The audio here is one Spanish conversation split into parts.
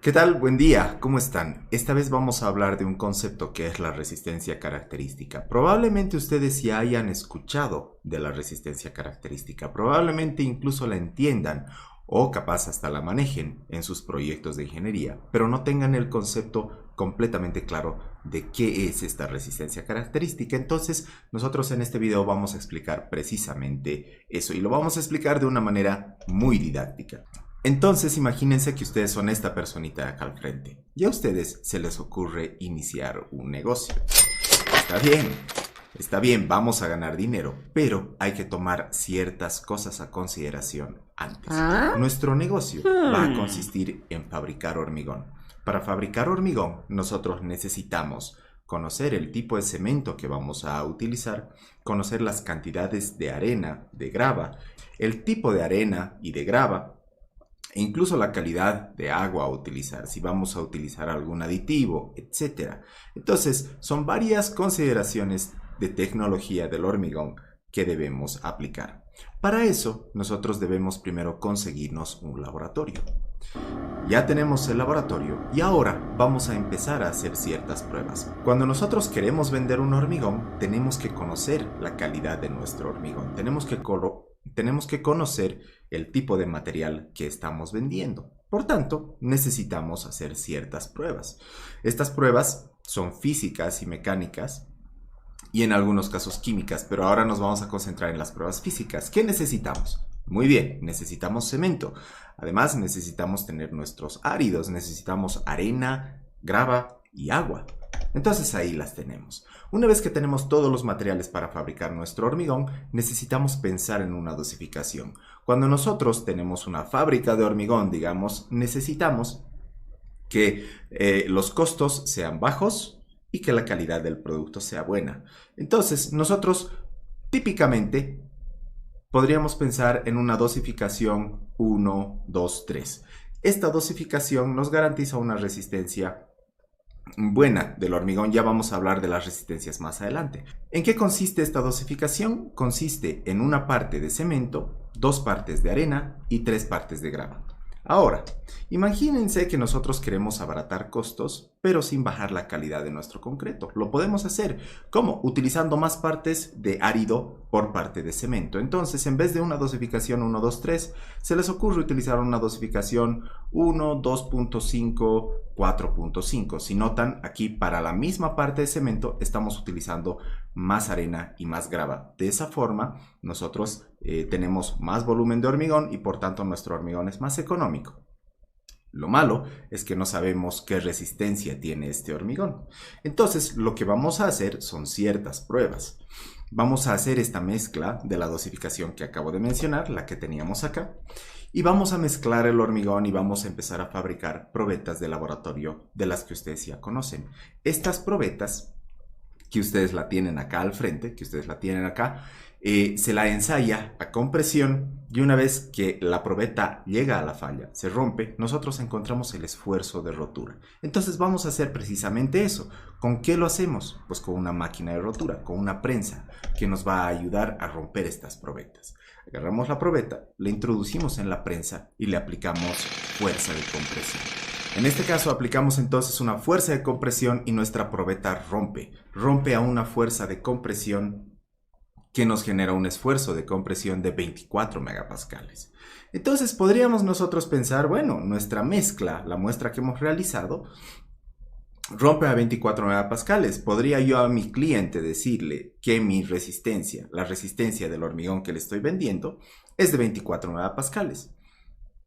¿Qué tal? Buen día, ¿cómo están? Esta vez vamos a hablar de un concepto que es la resistencia característica. Probablemente ustedes ya hayan escuchado de la resistencia característica, probablemente incluso la entiendan o capaz hasta la manejen en sus proyectos de ingeniería, pero no tengan el concepto completamente claro de qué es esta resistencia característica. Entonces, nosotros en este video vamos a explicar precisamente eso y lo vamos a explicar de una manera muy didáctica. Entonces imagínense que ustedes son esta personita de acá al frente y a ustedes se les ocurre iniciar un negocio. Está bien, vamos a ganar dinero, pero hay que tomar ciertas cosas a consideración antes. Nuestro negocio va a consistir en fabricar hormigón. Para fabricar hormigón, nosotros necesitamos conocer el tipo de cemento que vamos a utilizar, conocer las cantidades de arena, de grava, el tipo de arena y de grava, e incluso la calidad de agua a utilizar, si vamos a utilizar algún aditivo, etc. Entonces, son varias consideraciones de tecnología del hormigón que debemos aplicar. Para eso, nosotros debemos primero conseguirnos un laboratorio. Ya tenemos el laboratorio y ahora vamos a empezar a hacer ciertas pruebas. Cuando nosotros queremos vender un hormigón, tenemos que conocer la calidad de nuestro hormigón. Tenemos que conocer el tipo de material que estamos vendiendo. Por tanto, necesitamos hacer ciertas pruebas. Estas pruebas son físicas y mecánicas y en algunos casos químicas, pero ahora nos vamos a concentrar en las pruebas físicas. ¿Qué necesitamos? Muy bien, necesitamos cemento. Además, necesitamos tener nuestros áridos, necesitamos arena, grava y agua. Entonces ahí las tenemos. Una vez que tenemos todos los materiales para fabricar nuestro hormigón, necesitamos pensar en una dosificación. Cuando nosotros tenemos una fábrica de hormigón, digamos, necesitamos que los costos sean bajos y que la calidad del producto sea buena. Entonces, nosotros típicamente podríamos pensar en una dosificación 1, 2, 3. Esta dosificación nos garantiza una resistencia buena del hormigón. Ya vamos a hablar de las resistencias más adelante. ¿En qué consiste esta dosificación? Consiste en una parte de cemento, 2 partes de arena y 3 partes de grava. Ahora, imagínense que nosotros queremos abaratar costos, pero sin bajar la calidad de nuestro concreto. Lo podemos hacer. ¿Cómo? Utilizando más partes de árido por parte de cemento. Entonces, en vez de una dosificación 1, 2, 3, se les ocurre utilizar una dosificación 1, 2.5, 4.5. Si notan, aquí para la misma parte de cemento estamos utilizando más arena y más grava. De esa forma, nosotros tenemos más volumen de hormigón y por tanto nuestro hormigón es más económico. Lo malo es que no sabemos qué resistencia tiene este hormigón. Entonces, lo que vamos a hacer son ciertas pruebas. Vamos a hacer esta mezcla de la dosificación que acabo de mencionar, la que teníamos acá, y vamos a mezclar el hormigón y vamos a empezar a fabricar probetas de laboratorio de las que ustedes ya conocen. Estas probetas, que ustedes la tienen acá al frente, se la ensaya a compresión y una vez que la probeta llega a la falla, se rompe, nosotros encontramos el esfuerzo de rotura. Entonces vamos a hacer precisamente eso. ¿Con qué lo hacemos? Pues con una máquina de rotura, con una prensa que nos va a ayudar a romper estas probetas. Agarramos la probeta, la introducimos en la prensa y le aplicamos fuerza de compresión. En este caso aplicamos entonces una fuerza de compresión y nuestra probeta rompe a una fuerza de compresión que nos genera un esfuerzo de compresión de 24 megapascales. Entonces podríamos nosotros pensar, bueno, nuestra mezcla, la muestra que hemos realizado, rompe a 24 megapascales. Podría yo a mi cliente decirle que mi resistencia, la resistencia del hormigón que le estoy vendiendo, es de 24 megapascales.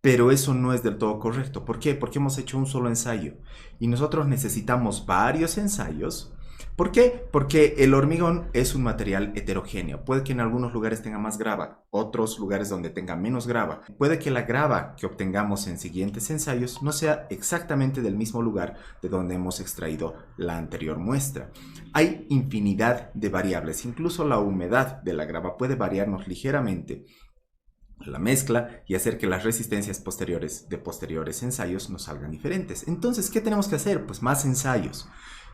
Pero eso no es del todo correcto. ¿Por qué? Porque hemos hecho un solo ensayo y nosotros necesitamos varios ensayos. ¿Por qué? Porque el hormigón es un material heterogéneo. Puede que en algunos lugares tenga más grava, otros lugares donde tenga menos grava. Puede que la grava que obtengamos en siguientes ensayos no sea exactamente del mismo lugar de donde hemos extraído la anterior muestra. Hay infinidad de variables, incluso la humedad de la grava puede variarnos ligeramente la mezcla y hacer que las resistencias posteriores de posteriores ensayos nos salgan diferentes. Entonces, ¿qué tenemos que hacer? Pues más ensayos.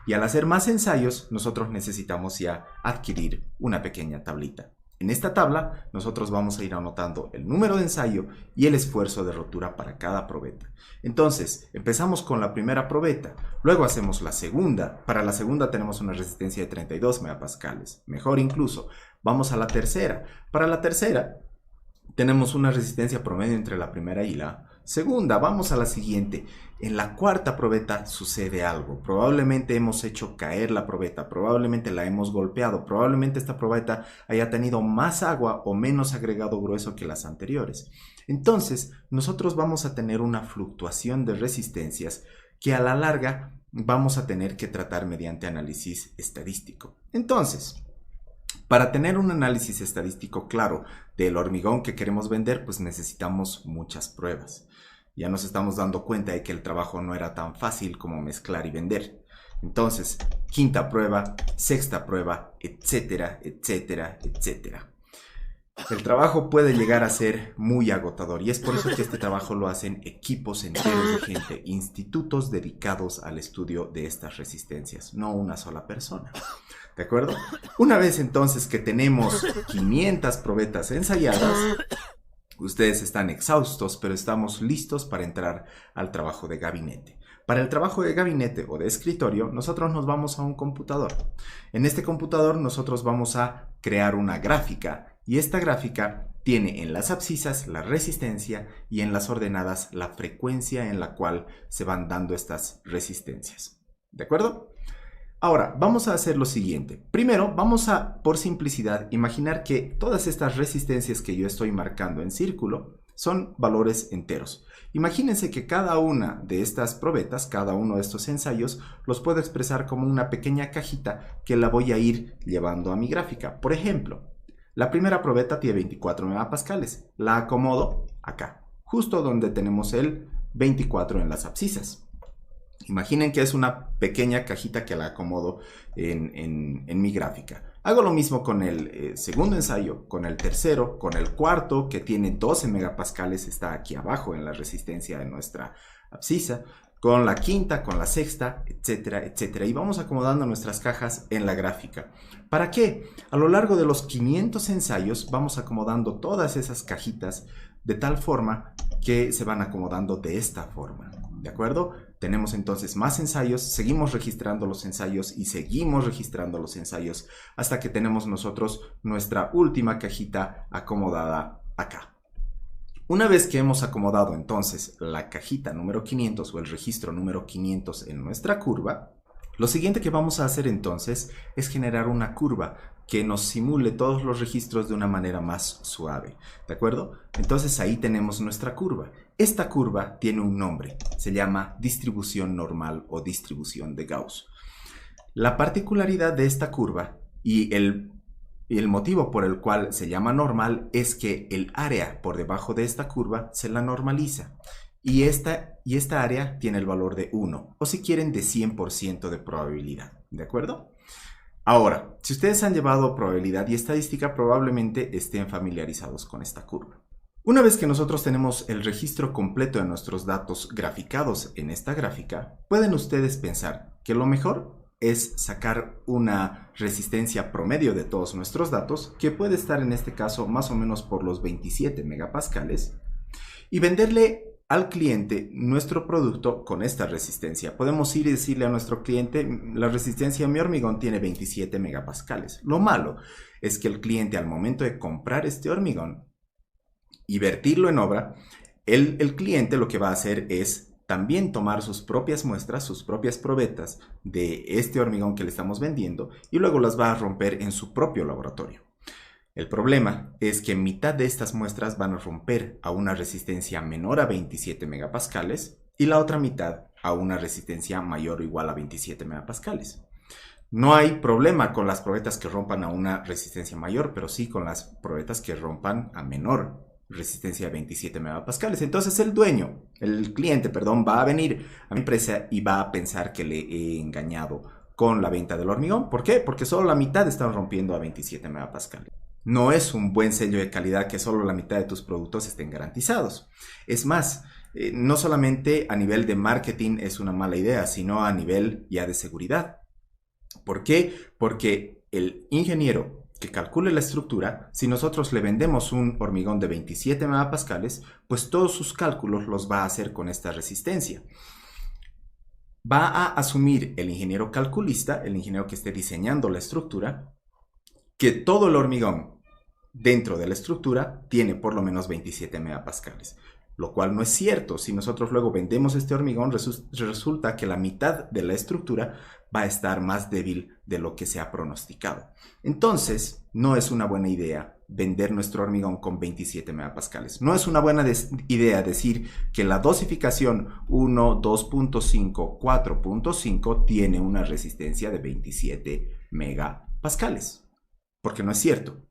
Y al hacer más ensayos, nosotros necesitamos ya adquirir una pequeña tablita. En esta tabla nosotros vamos a ir anotando el número de ensayo y el esfuerzo de rotura para cada probeta. Entonces, empezamos con la primera probeta, luego hacemos la segunda. Para la segunda tenemos una resistencia de 32 megapascales, mejor incluso. Vamos a la tercera. Para la tercera tenemos una resistencia promedio entre la primera y la segunda. Vamos a la siguiente. En la cuarta probeta sucede algo. Probablemente hemos hecho caer la probeta, probablemente la hemos golpeado, probablemente esta probeta haya tenido más agua o menos agregado grueso que las anteriores. Entonces, nosotros vamos a tener una fluctuación de resistencias que a la larga vamos a tener que tratar mediante análisis estadístico. Entonces, para tener un análisis estadístico claro del hormigón que queremos vender, pues necesitamos muchas pruebas. Ya nos estamos dando cuenta de que el trabajo no era tan fácil como mezclar y vender. Entonces, quinta prueba, sexta prueba, etcétera, etcétera, etcétera. El trabajo puede llegar a ser muy agotador y es por eso que este trabajo lo hacen equipos enteros de gente, institutos dedicados al estudio de estas resistencias, no una sola persona. ¿De acuerdo? Una vez entonces que tenemos 500 probetas ensayadas, ustedes están exhaustos, pero estamos listos para entrar al trabajo de gabinete. Para el trabajo de gabinete o de escritorio, nosotros nos vamos a un computador. En este computador nosotros vamos a crear una gráfica y esta gráfica tiene en las abscisas la resistencia y en las ordenadas la frecuencia en la cual se van dando estas resistencias. ¿De acuerdo? Ahora, vamos a hacer lo siguiente. Primero, vamos a, por simplicidad, imaginar que todas estas resistencias que yo estoy marcando en círculo son valores enteros. Imagínense que cada una de estas probetas, cada uno de estos ensayos, los puedo expresar como una pequeña cajita que la voy a ir llevando a mi gráfica. Por ejemplo, la primera probeta tiene 24 megapascales. La acomodo acá, justo donde tenemos el 24 en las abscisas. Imaginen que es una pequeña cajita que la acomodo en mi gráfica. Hago lo mismo con el segundo ensayo, con el tercero, con el cuarto que tiene 12 megapascales, está aquí abajo en la resistencia de nuestra abscisa, con la quinta, con la sexta, etcétera, etcétera. Y vamos acomodando nuestras cajas en la gráfica. ¿Para qué? A lo largo de los 500 ensayos vamos acomodando todas esas cajitas de tal forma que se van acomodando de esta forma. ¿De acuerdo? Tenemos entonces más ensayos, seguimos registrando los ensayos y seguimos registrando los ensayos hasta que tenemos nosotros nuestra última cajita acomodada acá. Una vez que hemos acomodado entonces la cajita número 500 o el registro número 500 en nuestra curva, lo siguiente que vamos a hacer entonces es generar una curva que nos simule todos los registros de una manera más suave, ¿de acuerdo? Entonces ahí tenemos nuestra curva. Esta curva tiene un nombre, se llama distribución normal o distribución de Gauss. La particularidad de esta curva y el motivo por el cual se llama normal es que el área por debajo de esta curva se la normaliza. Y esta área tiene el valor de 1, o si quieren de 100% de probabilidad, ¿de acuerdo? Ahora, si ustedes han llevado probabilidad y estadística, probablemente estén familiarizados con esta curva. Una vez que nosotros tenemos el registro completo de nuestros datos graficados en esta gráfica, pueden ustedes pensar que lo mejor es sacar una resistencia promedio de todos nuestros datos, que puede estar en este caso más o menos por los 27 megapascales, y venderle al cliente nuestro producto con esta resistencia. Podemos ir y decirle a nuestro cliente, la resistencia de mi hormigón tiene 27 megapascales. Lo malo es que el cliente al momento de comprar este hormigón y vertirlo en obra, el cliente lo que va a hacer es también tomar sus propias muestras, sus propias probetas de este hormigón que le estamos vendiendo y luego las va a romper en su propio laboratorio. El problema es que mitad de estas muestras van a romper a una resistencia menor a 27 megapascales y la otra mitad a una resistencia mayor o igual a 27 megapascales. No hay problema con las probetas que rompan a una resistencia mayor, pero sí con las probetas que rompan a menor resistencia de 27 megapascales. Entonces el cliente, va a venir a mi empresa y va a pensar que le he engañado con la venta del hormigón. ¿Por qué? Porque solo la mitad están rompiendo a 27 megapascales. No es un buen sello de calidad que solo la mitad de tus productos estén garantizados. Es más, no solamente a nivel de marketing es una mala idea, sino a nivel ya de seguridad. ¿Por qué? Porque el ingeniero que calcule la estructura, si nosotros le vendemos un hormigón de 27 megapascales, pues todos sus cálculos los va a hacer con esta resistencia. Va a asumir el ingeniero calculista, el ingeniero que esté diseñando la estructura, que todo el hormigón dentro de la estructura tiene por lo menos 27 megapascales. Lo cual no es cierto. Si nosotros luego vendemos este hormigón, resulta que la mitad de la estructura va a estar más débil de lo que se ha pronosticado. Entonces, no es una buena idea vender nuestro hormigón con 27 megapascales. No es una buena idea decir que la dosificación 1, 2.5, 4.5 tiene una resistencia de 27 megapascales. Porque no es cierto.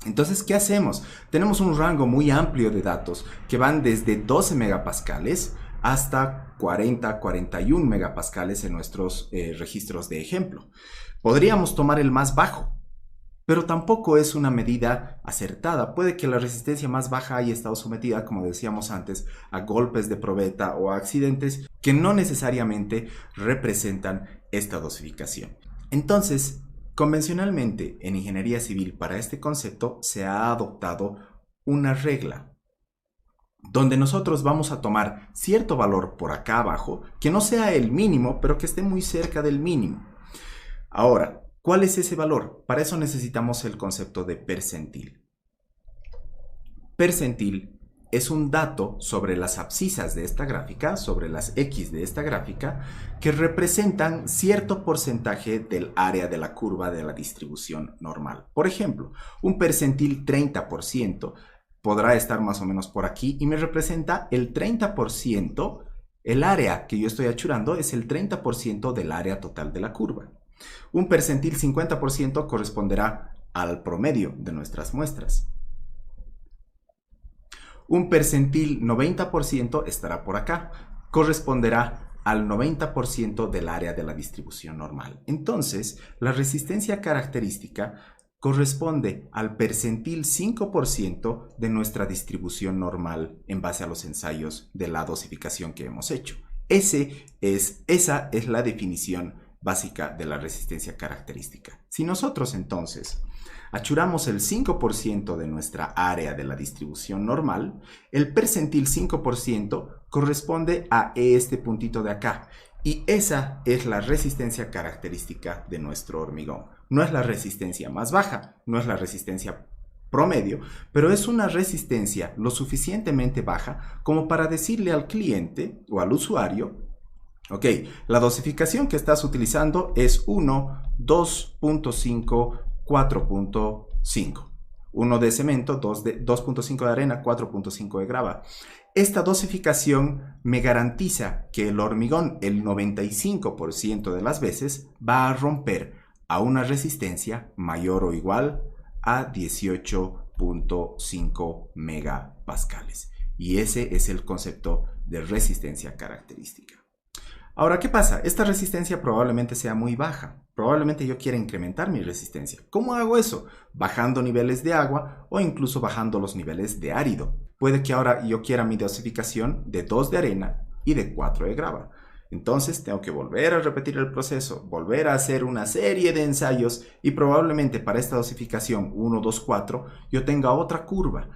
Entonces, ¿qué hacemos? Tenemos un rango muy amplio de datos que van desde 12 megapascales hasta 40, 41 megapascales en nuestros registros de ejemplo. Podríamos tomar el más bajo, pero tampoco es una medida acertada. Puede que la resistencia más baja haya estado sometida, como decíamos antes, a golpes de probeta o a accidentes que no necesariamente representan esta dosificación. Entonces, convencionalmente, en ingeniería civil, para este concepto se ha adoptado una regla donde nosotros vamos a tomar cierto valor por acá abajo, que no sea el mínimo, pero que esté muy cerca del mínimo. Ahora, ¿cuál es ese valor? Para eso necesitamos el concepto de percentil. Percentil es un dato sobre las abscisas de esta gráfica, sobre las X de esta gráfica, que representan cierto porcentaje del área de la curva de la distribución normal. Por ejemplo, un percentil 30% podrá estar más o menos por aquí y me representa el 30%, el área que yo estoy achurando es el 30% del área total de la curva. Un percentil 50% corresponderá al promedio de nuestras muestras. Un percentil 90% estará por acá, corresponderá al 90% del área de la distribución normal. Entonces, la resistencia característica corresponde al percentil 5% de nuestra distribución normal en base a los ensayos de la dosificación que hemos hecho. Esa es la definición básica de la resistencia característica. Si nosotros entonces achuramos el 5% de nuestra área de la distribución normal, el percentil 5% corresponde a este puntito de acá. Y esa es la resistencia característica de nuestro hormigón. No es la resistencia más baja, no es la resistencia promedio, pero es una resistencia lo suficientemente baja como para decirle al cliente o al usuario: ok, la dosificación que estás utilizando es 1, 2.5, 4.5. 1 de cemento, 2.5 de arena, 4.5 de grava. Esta dosificación me garantiza que el hormigón el 95% de las veces va a romper a una resistencia mayor o igual a 18.5 megapascales. Y ese es el concepto de resistencia característica. Ahora, ¿qué pasa? Esta resistencia probablemente sea muy baja. Probablemente yo quiera incrementar mi resistencia. ¿Cómo hago eso? Bajando niveles de agua o incluso bajando los niveles de árido. Puede que ahora yo quiera mi dosificación de 2 de arena y de 4 de grava. Entonces tengo que volver a repetir el proceso, volver a hacer una serie de ensayos y probablemente para esta dosificación 1, 2, 4 yo tenga otra curva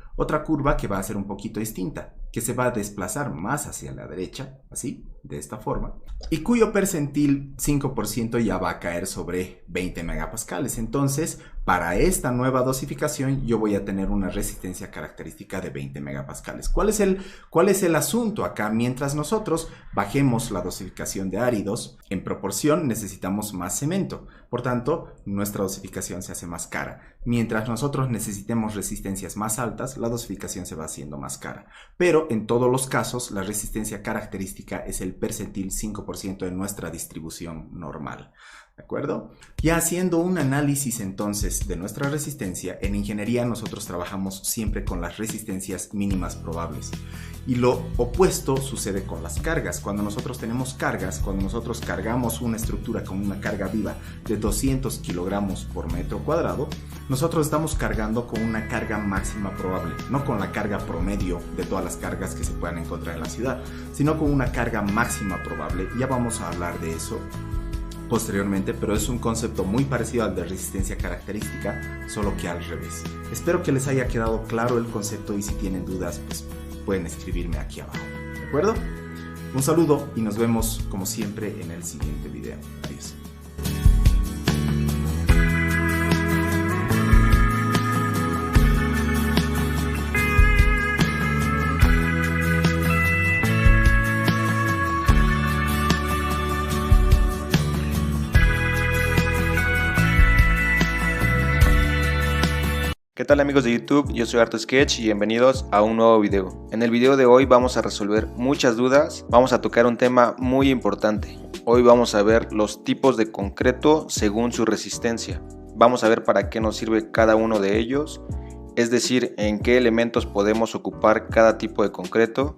que va a ser un poquito distinta, que se va a desplazar más hacia la derecha, así, de esta forma, y cuyo percentil 5% ya va a caer sobre 20 megapascales. Entonces, para esta nueva dosificación yo voy a tener una resistencia característica de 20 megapascales. ¿Cuál es el asunto acá? Mientras nosotros bajemos la dosificación de áridos, en proporción necesitamos más cemento. Por tanto, nuestra dosificación se hace más cara. Mientras nosotros necesitemos resistencias más altas, la dosificación se va haciendo más cara. Pero en todos los casos, la resistencia característica es el percentil 5% de nuestra distribución normal. ¿De acuerdo? Ya haciendo un análisis entonces de nuestra resistencia, en ingeniería nosotros trabajamos siempre con las resistencias mínimas probables. Y lo opuesto sucede con las cargas. Cuando nosotros tenemos cargas, cuando nosotros cargamos una estructura con una carga viva de 200 kilogramos por metro cuadrado, nosotros estamos cargando con una carga máxima probable, no con la carga promedio de todas las cargas que se puedan encontrar en la ciudad, sino con una carga máxima probable. Ya vamos a hablar de eso posteriormente, pero es un concepto muy parecido al de resistencia característica, solo que al revés. Espero que les haya quedado claro el concepto y si tienen dudas, pues pueden escribirme aquí abajo, ¿de acuerdo? Un saludo y nos vemos como siempre en el siguiente video. Adiós. ¿Qué tal amigos de YouTube? Yo soy Arto Sketch y bienvenidos a un nuevo video. En el video de hoy vamos a resolver muchas dudas, vamos a tocar un tema muy importante. Hoy vamos a ver los tipos de concreto según su resistencia. Vamos a ver para qué nos sirve cada uno de ellos, es decir, en qué elementos podemos ocupar cada tipo de concreto.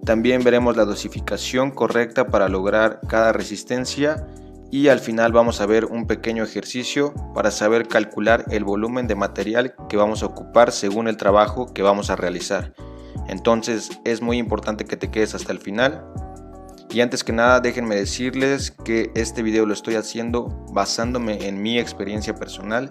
También veremos la dosificación correcta para lograr cada resistencia. Y al final vamos a ver un pequeño ejercicio para saber calcular el volumen de material que vamos a ocupar según el trabajo que vamos a realizar. Entonces es muy importante que te quedes hasta el final. Y antes que nada déjenme decirles que este video lo estoy haciendo basándome en mi experiencia personal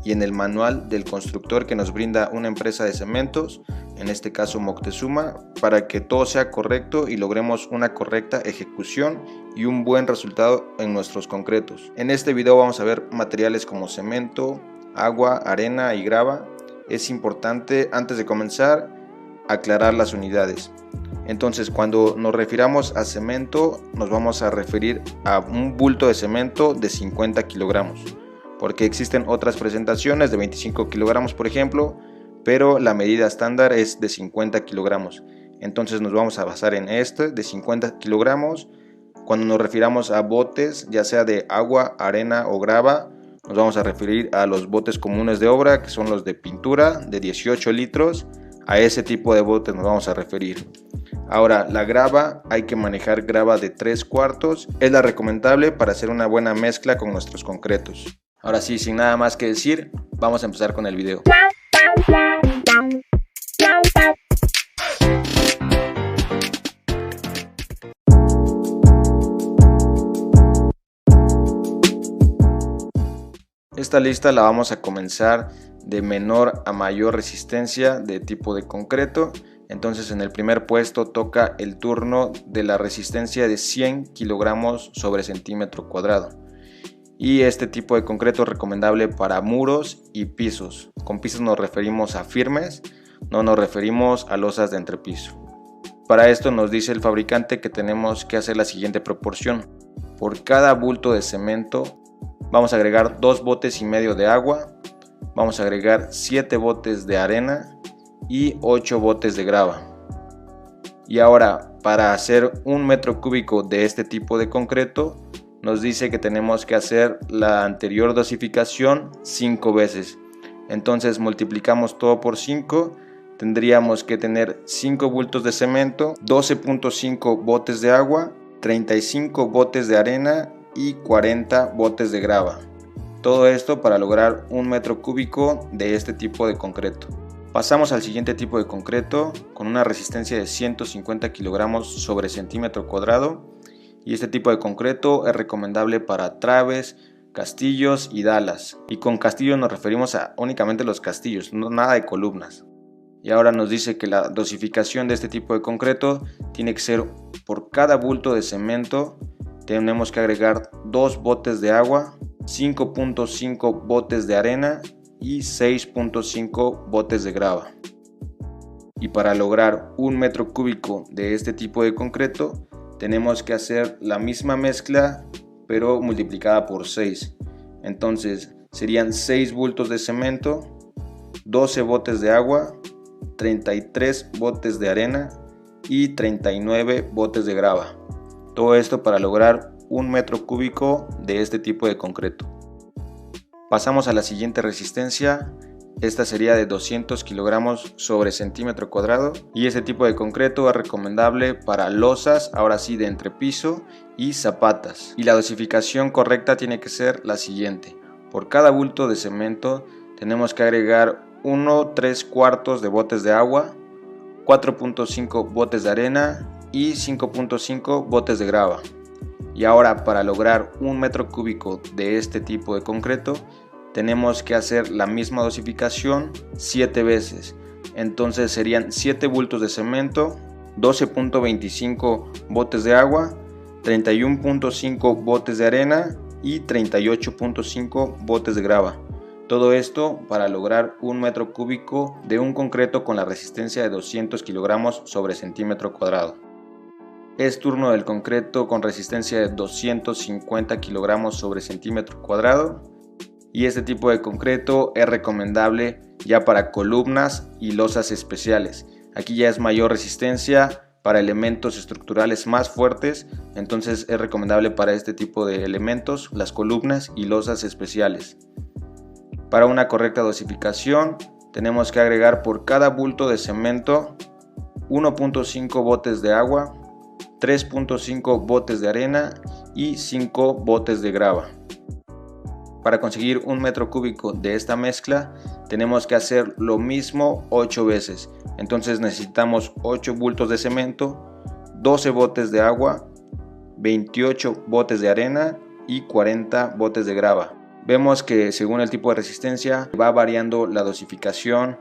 y en el manual del constructor que nos brinda una empresa de cementos, en este caso Moctezuma, para que todo sea correcto y logremos una correcta ejecución y un buen resultado en nuestros concretos. En este video vamos a ver materiales como cemento, agua, arena y grava. Es importante antes de comenzar aclarar las unidades. Entonces cuando nos refiramos a cemento nos vamos a referir a un bulto de cemento de 50 kilogramos, porque existen otras presentaciones de 25 kilogramos por ejemplo, pero la medida estándar es de 50 kilogramos. Entonces nos vamos a basar en este de 50 kilogramos. Cuando nos refiramos a botes, ya sea de agua, arena o grava, nos vamos a referir a los botes comunes de obra, que son los de pintura de 18 litros. A ese tipo de botes nos vamos a referir. Ahora, la grava, hay que manejar grava de 3/4. Es la recomendable para hacer una buena mezcla con nuestros concretos. Ahora sí, sin nada más que decir, vamos a empezar con el video. Esta lista la vamos a comenzar de menor a mayor resistencia de tipo de concreto. Entonces en el primer puesto toca el turno de la resistencia de 100 kilogramos sobre centímetro cuadrado. Y este tipo de concreto es recomendable para muros y pisos. Con pisos nos referimos a firmes, no nos referimos a losas de entrepiso. Para esto nos dice el fabricante que tenemos que hacer la siguiente proporción. Por cada bulto de cemento vamos a agregar 2 botes y medio de agua, vamos a agregar 7 botes de arena y 8 botes de grava. Y ahora, para hacer 1 metro cúbico de este tipo de concreto, nos dice que tenemos que hacer la anterior dosificación 5 veces. Entonces multiplicamos todo por 5, tendríamos que tener 5 bultos de cemento, 12.5 botes de agua, 35 botes de arena y 40 botes de grava. Todo esto para lograr 1 metro cúbico de este tipo de concreto. Pasamos al siguiente tipo de concreto con una resistencia de 150 kilogramos sobre centímetro cuadrado. Y este tipo de concreto es recomendable para traves, castillos y dalas. Y con castillos nos referimos a únicamente los castillos, no nada de columnas. Y ahora nos dice que la dosificación de este tipo de concreto tiene que ser por cada bulto de cemento. Tenemos que agregar 2 botes de agua, 5.5 botes de arena y 6.5 botes de grava. Y para lograr 1 metro cúbico de este tipo de concreto tenemos que hacer la misma mezcla pero multiplicada por 6. Entonces serían 6 bultos de cemento, 12 botes de agua, 33 botes de arena y 39 botes de grava. Todo esto para lograr 1 metro cúbico de este tipo de concreto. Pasamos a la siguiente resistencia. Esta sería de 200 kilogramos sobre centímetro cuadrado. Y este tipo de concreto es recomendable para losas, ahora sí de entrepiso y zapatas. Y la dosificación correcta tiene que ser la siguiente. Por cada bulto de cemento tenemos que agregar 1/3 de botes de agua, 4.5 botes de arena y 5.5 botes de grava. Y Y ahora, para lograr 1 metro cúbico de este tipo de concreto, tenemos que hacer la misma dosificación 7 veces. Entonces serían 7 bultos de cemento, 12.25 botes de agua, 31.5 botes de arena y 38.5 botes de grava. Todo esto para lograr 1 metro cúbico de un concreto con la resistencia de 200 kilogramos sobre centímetro cuadrado. Es turno del concreto con resistencia de 250 kilogramos sobre centímetro cuadrado, y este tipo de concreto es recomendable ya para columnas y losas especiales. Aquí ya es mayor resistencia para elementos estructurales más fuertes, entonces es recomendable para este tipo de elementos las columnas y losas especiales. Para una correcta dosificación tenemos que agregar por cada bulto de cemento 1.5 botes de agua, 3.5 botes de arena y 5 botes de grava. Para conseguir 1 metro cúbico de esta mezcla tenemos que hacer lo mismo 8 veces. Entonces necesitamos 8 bultos de cemento, 12 botes de agua, 28 botes de arena y 40 botes de grava. Vemos que según el tipo de resistencia va variando la dosificación.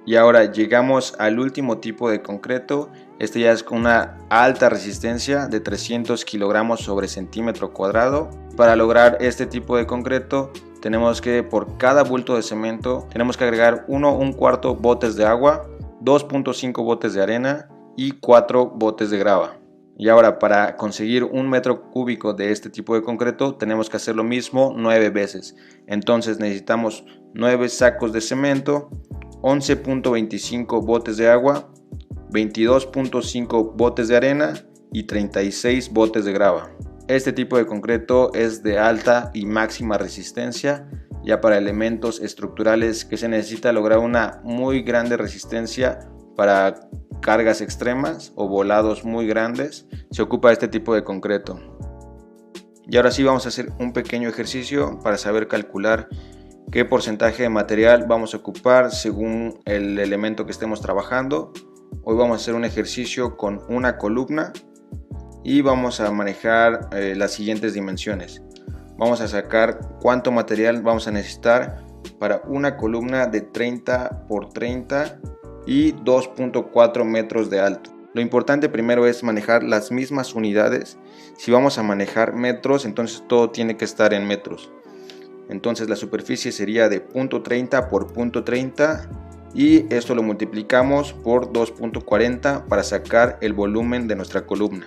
Y ahora llegamos al último tipo de concreto. Este ya es con una alta resistencia de 300 kilogramos sobre centímetro cuadrado. Para lograr este tipo de concreto tenemos que por cada bulto de cemento tenemos que agregar 1/4 botes de agua, 2.5 botes de arena y 4 botes de grava. Y ahora para conseguir 1 metro cúbico de este tipo de concreto tenemos que hacer lo mismo 9 veces. Entonces necesitamos 9 sacos de cemento, 11.25 botes de agua, 22.5 botes de arena y 36 botes de grava. Este tipo de concreto es de alta y máxima resistencia, ya para elementos estructurales que se necesita lograr una muy grande resistencia para cargas extremas o volados muy grandes, se ocupa este tipo de concreto. Y ahora sí vamos a hacer un pequeño ejercicio para saber calcular qué porcentaje de material vamos a ocupar según el elemento que estemos trabajando. Hoy vamos a hacer un ejercicio con una columna y vamos a manejar las siguientes dimensiones. Vamos a sacar cuánto material vamos a necesitar para una columna de 30 por 30 y 2.4 metros de alto. Lo importante primero es manejar las mismas unidades. Si vamos a manejar metros, entonces todo tiene que estar en metros. Entonces la superficie sería de 0.30 por 0.30 y esto lo multiplicamos por 2.40 para sacar el volumen de nuestra columna.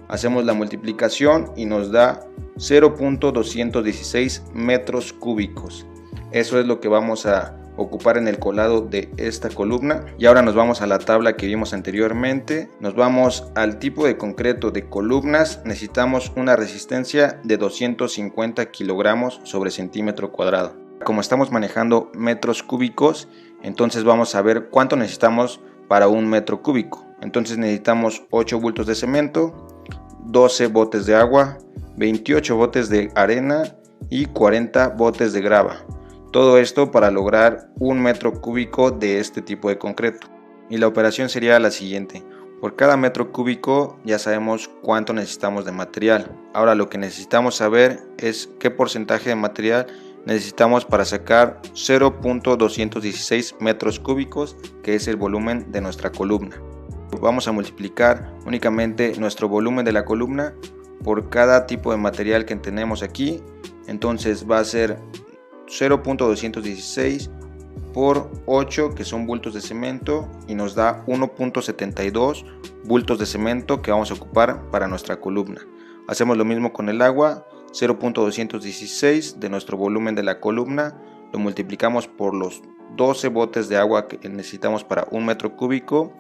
Hacemos la multiplicación y nos da 0.216 metros cúbicos. Eso es lo que vamos a ocupar en el colado de esta columna. Y ahora nos vamos a la tabla que vimos anteriormente. Nos vamos al tipo de concreto de columnas. Necesitamos una resistencia de 250 kilogramos sobre centímetro cuadrado. Como estamos manejando metros cúbicos, entonces vamos a ver cuánto necesitamos para 1 metro cúbico. Entonces necesitamos 8 bultos de cemento, 12 botes de agua, 28 botes de arena y 40 botes de grava. Todo esto para lograr 1 metro cúbico de este tipo de concreto. Y la operación sería la siguiente. Por cada metro cúbico ya sabemos cuánto necesitamos de material. Ahora lo que necesitamos saber es qué porcentaje de material necesitamos para sacar 0.216 metros cúbicos, que es el volumen de nuestra columna. Vamos a multiplicar únicamente nuestro volumen de la columna por cada tipo de material que tenemos aquí. Entonces va a ser 0.216 por 8, que son bultos de cemento, y nos da 1.72 bultos de cemento que vamos a ocupar para nuestra columna. Hacemos lo mismo con el agua. 0.216 de nuestro volumen de la columna lo multiplicamos por los 12 botes de agua que necesitamos para 1 metro cúbico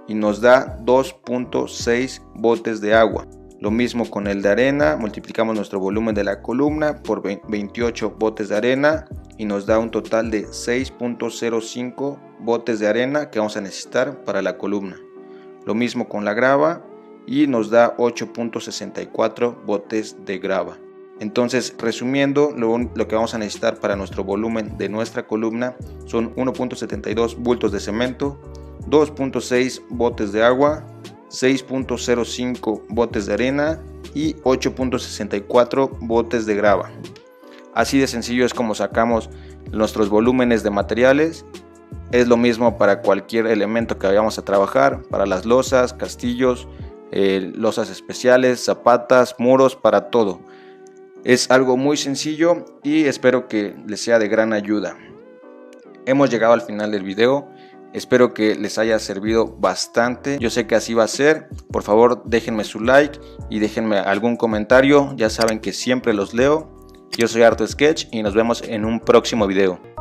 y nos da 2.6 botes de agua. Lo mismo con el de arena, multiplicamos nuestro volumen de la columna por 28 botes de arena y nos da un total de 6.05 botes de arena que vamos a necesitar para la columna. Lo mismo con la grava y nos da 8.64 botes de grava. Entonces, resumiendo, lo que vamos a necesitar para nuestro volumen de nuestra columna son 1.72 bultos de cemento, 2.6 botes de agua, 6.05 botes de arena y 8.64 botes de grava. Así de sencillo es como sacamos nuestros volúmenes de materiales. Es lo mismo para cualquier elemento que vayamos a trabajar, para las losas, castillos, losas especiales, zapatas, muros, para todo. Es algo muy sencillo y espero que les sea de gran ayuda. Hemos llegado al final del video. Espero que les haya servido bastante. Yo sé que así va a ser. Por favor, déjenme su like y déjenme algún comentario. Ya saben que siempre los leo. Yo soy Arto Sketch y nos vemos en un próximo video.